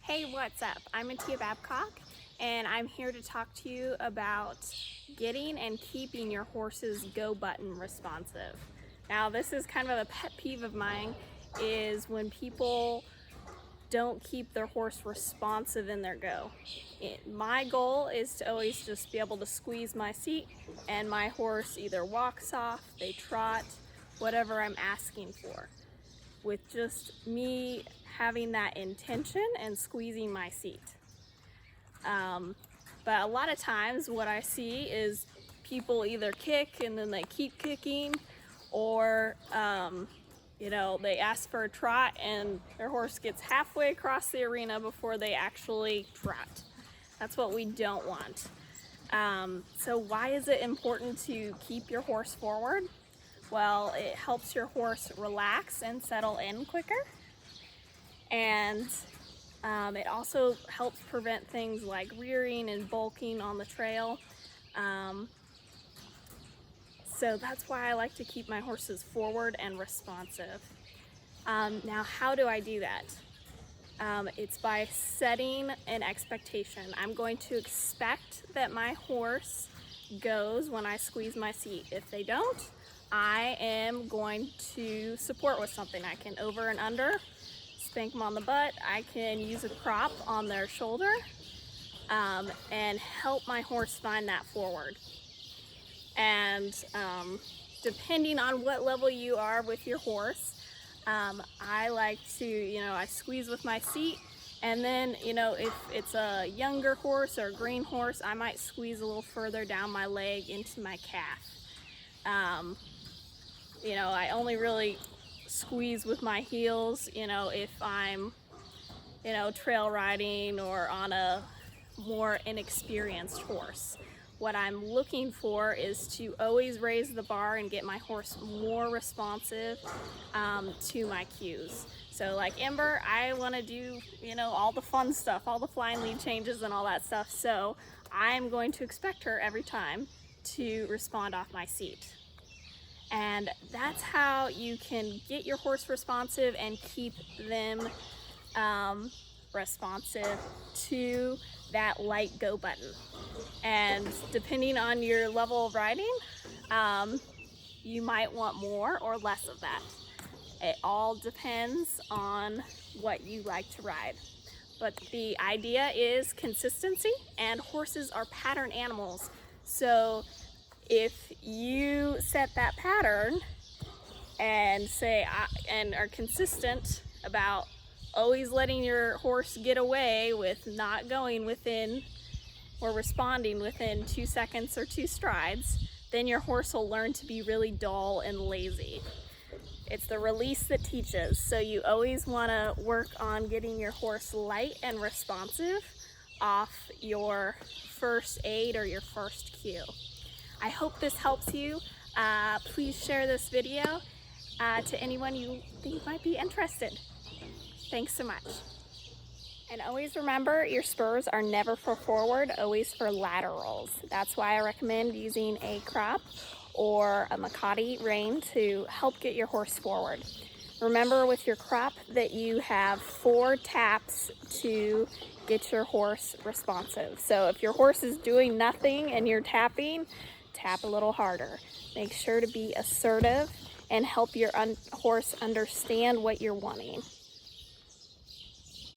Hey, what's up? I'm Atia Babcock, and I'm here to talk to you about getting and keeping your horse's go button responsive. Now, this is kind of a pet peeve of mine, is when people don't keep their horse responsive in their go. My goal is to always just be able to squeeze my seat and my horse either walks off, they trot, whatever I'm asking for, with just me having that intention and squeezing my seat. But a lot of times what I see is people either kick and then they keep kicking, or they ask for a trot and their horse gets halfway across the arena before they actually trot. That's what we don't want. So why is it important to keep your horse forward? Well, it helps your horse relax and settle in quicker, and it also helps prevent things like rearing and bulking on the trail. So that's why I like to keep my horses forward and responsive. Now, how do I do that? It's by setting an expectation. I'm going to expect that my horse goes when I squeeze my seat. If they don't, I am going to support with something. I can over and under, spank them on the butt. I can use a crop on their shoulder and help my horse find that forward. And depending on what level you are with your horse, I like to, I squeeze with my seat, and then, if it's a younger horse or a green horse, I might squeeze a little further down my leg into my calf. I only really squeeze with my heels, if I'm, trail riding or on a more inexperienced horse. What I'm looking for is to always raise the bar and get my horse more responsive to my cues. So like Ember, I want to do, all the fun stuff, all the flying lead changes and all that stuff. So I'm going to expect her every time to respond off my seat. And that's how you can get your horse responsive and keep them responsive to that light go button. And depending on your level of riding, you might want more or less of that. It all depends on what you like to ride. But the idea is consistency, and horses are pattern animals. So if you set that pattern and and are consistent about always letting your horse get away with not going within or responding within 2 seconds or 2 strides, then your horse will learn to be really dull and lazy. It's the release that teaches. So you always want to work on getting your horse light and responsive off your first aid or your first cue. I hope this helps you. Please share this video to anyone you think might be interested. Thanks so much. And always remember, your spurs are never for forward, always for laterals. That's why I recommend using a crop or a Makati rein to help get your horse forward. Remember with your crop that you have 4 taps to get your horse responsive. So if your horse is doing nothing and you're tapping, tap a little harder. Make sure to be assertive and help your horse understand what you're wanting.